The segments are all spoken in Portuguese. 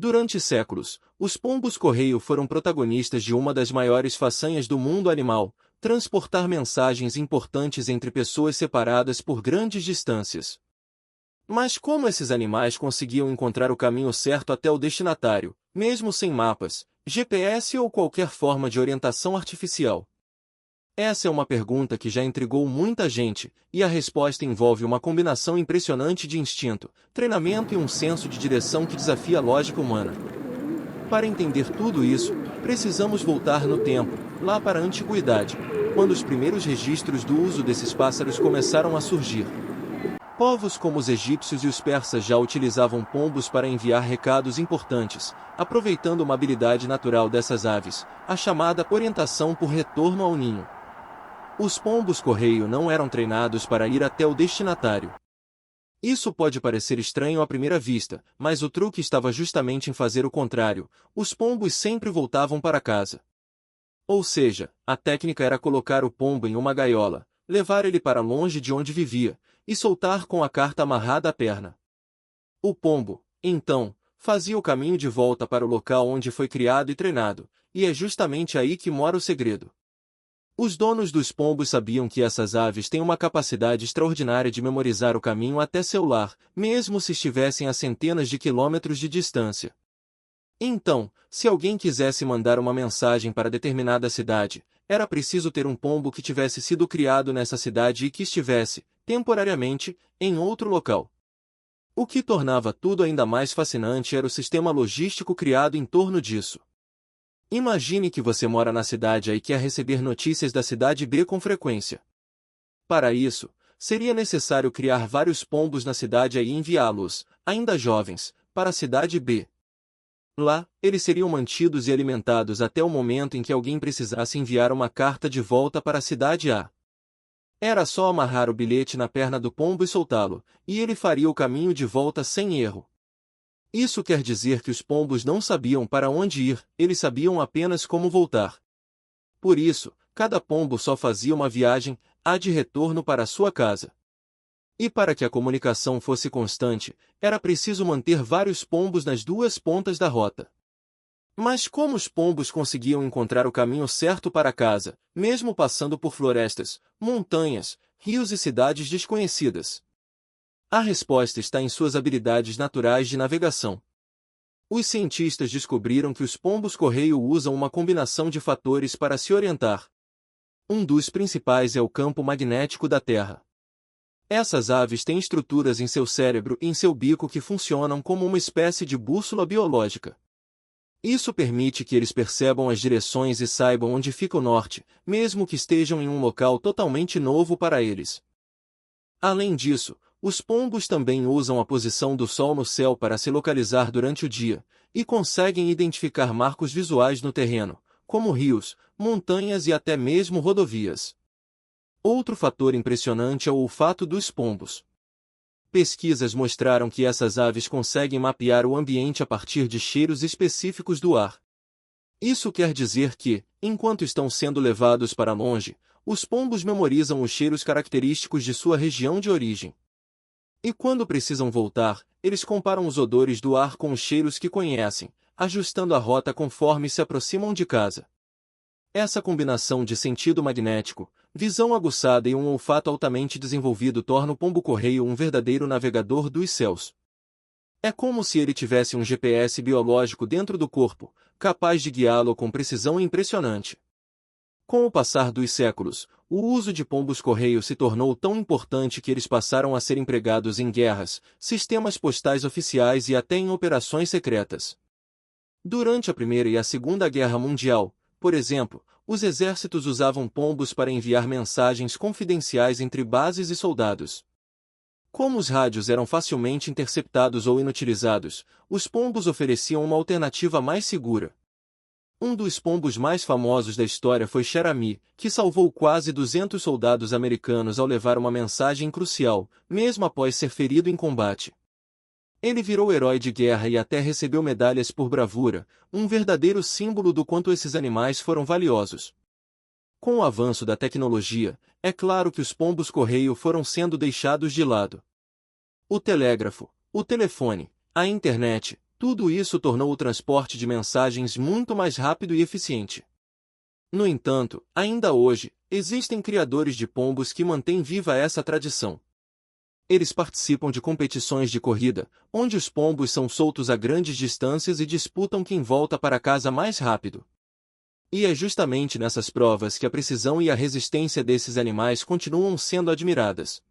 Durante séculos, os pombos-correio foram protagonistas de uma das maiores façanhas do mundo animal, transportar mensagens importantes entre pessoas separadas por grandes distâncias. Mas como esses animais conseguiam encontrar o caminho certo até o destinatário, mesmo sem mapas, GPS ou qualquer forma de orientação artificial? Essa é uma pergunta que já intrigou muita gente, e a resposta envolve uma combinação impressionante de instinto, treinamento e um senso de direção que desafia a lógica humana. Para entender tudo isso, precisamos voltar no tempo, lá para a antiguidade, quando os primeiros registros do uso desses pássaros começaram a surgir. Povos como os egípcios e os persas já utilizavam pombos para enviar recados importantes, aproveitando uma habilidade natural dessas aves, a chamada orientação por retorno ao ninho. Os pombos-correio não eram treinados para ir até o destinatário. Isso pode parecer estranho à primeira vista, mas o truque estava justamente em fazer o contrário: os pombos sempre voltavam para casa. Ou seja, a técnica era colocar o pombo em uma gaiola, levar ele para longe de onde vivia, e soltar com a carta amarrada à perna. O pombo, então, fazia o caminho de volta para o local onde foi criado e treinado, e é justamente aí que mora o segredo. Os donos dos pombos sabiam que essas aves têm uma capacidade extraordinária de memorizar o caminho até seu lar, mesmo se estivessem a centenas de quilômetros de distância. Então, se alguém quisesse mandar uma mensagem para determinada cidade, era preciso ter um pombo que tivesse sido criado nessa cidade e que estivesse, temporariamente, em outro local. O que tornava tudo ainda mais fascinante era o sistema logístico criado em torno disso. Imagine que você mora na cidade A e quer receber notícias da cidade B com frequência. Para isso, seria necessário criar vários pombos na cidade A e enviá-los, ainda jovens, para a cidade B. Lá, eles seriam mantidos e alimentados até o momento em que alguém precisasse enviar uma carta de volta para a cidade A. Era só amarrar o bilhete na perna do pombo e soltá-lo, e ele faria o caminho de volta sem erro. Isso quer dizer que os pombos não sabiam para onde ir, eles sabiam apenas como voltar. Por isso, cada pombo só fazia uma viagem de retorno para sua casa. E para que a comunicação fosse constante, era preciso manter vários pombos nas duas pontas da rota. Mas como os pombos conseguiam encontrar o caminho certo para casa, mesmo passando por florestas, montanhas, rios e cidades desconhecidas? A resposta está em suas habilidades naturais de navegação. Os cientistas descobriram que os pombos-correio usam uma combinação de fatores para se orientar. Um dos principais é o campo magnético da Terra. Essas aves têm estruturas em seu cérebro e em seu bico que funcionam como uma espécie de bússola biológica. Isso permite que eles percebam as direções e saibam onde fica o norte, mesmo que estejam em um local totalmente novo para eles. Além disso, os pombos também usam a posição do Sol no céu para se localizar durante o dia, e conseguem identificar marcos visuais no terreno, como rios, montanhas e até mesmo rodovias. Outro fator impressionante é o olfato dos pombos. Pesquisas mostraram que essas aves conseguem mapear o ambiente a partir de cheiros específicos do ar. Isso quer dizer que, enquanto estão sendo levados para longe, os pombos memorizam os cheiros característicos de sua região de origem. E quando precisam voltar, eles comparam os odores do ar com os cheiros que conhecem, ajustando a rota conforme se aproximam de casa. Essa combinação de sentido magnético, visão aguçada e um olfato altamente desenvolvido torna o pombo-correio um verdadeiro navegador dos céus. É como se ele tivesse um GPS biológico dentro do corpo, capaz de guiá-lo com precisão impressionante. Com o passar dos séculos, o uso de pombos-correio se tornou tão importante que eles passaram a ser empregados em guerras, sistemas postais oficiais e até em operações secretas. Durante a Primeira e a Segunda Guerra Mundial, por exemplo, os exércitos usavam pombos para enviar mensagens confidenciais entre bases e soldados. Como os rádios eram facilmente interceptados ou inutilizados, os pombos ofereciam uma alternativa mais segura. Um dos pombos mais famosos da história foi Cherami, que salvou quase 200 soldados americanos ao levar uma mensagem crucial, mesmo após ser ferido em combate. Ele virou herói de guerra e até recebeu medalhas por bravura, um verdadeiro símbolo do quanto esses animais foram valiosos. Com o avanço da tecnologia, é claro que os pombos-correio foram sendo deixados de lado. O telégrafo, o telefone, a internet, Tudo isso tornou o transporte de mensagens muito mais rápido e eficiente. No entanto, ainda hoje, existem criadores de pombos que mantêm viva essa tradição. Eles participam de competições de corrida, onde os pombos são soltos a grandes distâncias e disputam quem volta para casa mais rápido. E é justamente nessas provas que a precisão e a resistência desses animais continuam sendo admiradas.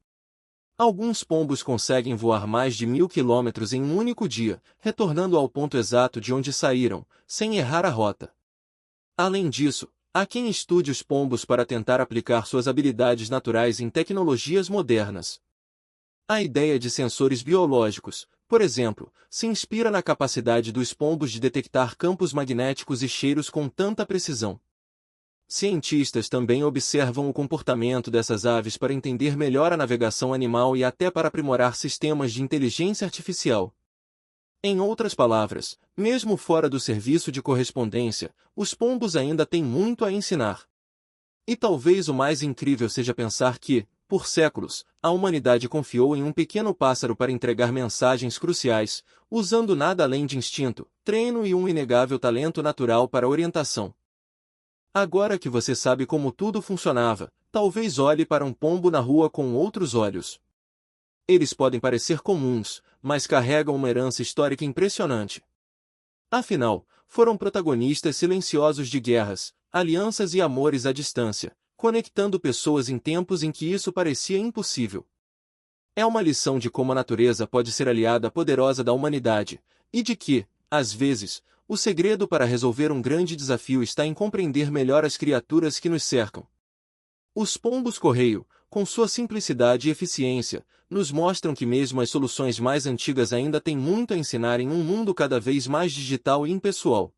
Alguns pombos conseguem voar mais de 1.000 quilômetros em um único dia, retornando ao ponto exato de onde saíram, sem errar a rota. Além disso, há quem estude os pombos para tentar aplicar suas habilidades naturais em tecnologias modernas. A ideia de sensores biológicos, por exemplo, se inspira na capacidade dos pombos de detectar campos magnéticos e cheiros com tanta precisão. Cientistas também observam o comportamento dessas aves para entender melhor a navegação animal e até para aprimorar sistemas de inteligência artificial. Em outras palavras, mesmo fora do serviço de correspondência, os pombos ainda têm muito a ensinar. E talvez o mais incrível seja pensar que, por séculos, a humanidade confiou em um pequeno pássaro para entregar mensagens cruciais, usando nada além de instinto, treino e um inegável talento natural para orientação. Agora que você sabe como tudo funcionava, talvez olhe para um pombo na rua com outros olhos. Eles podem parecer comuns, mas carregam uma herança histórica impressionante. Afinal, foram protagonistas silenciosos de guerras, alianças e amores à distância, conectando pessoas em tempos em que isso parecia impossível. É uma lição de como a natureza pode ser aliada poderosa da humanidade, e de que, às vezes, o segredo para resolver um grande desafio está em compreender melhor as criaturas que nos cercam. Os pombos-correio, com sua simplicidade e eficiência, nos mostram que mesmo as soluções mais antigas ainda têm muito a ensinar em um mundo cada vez mais digital e impessoal.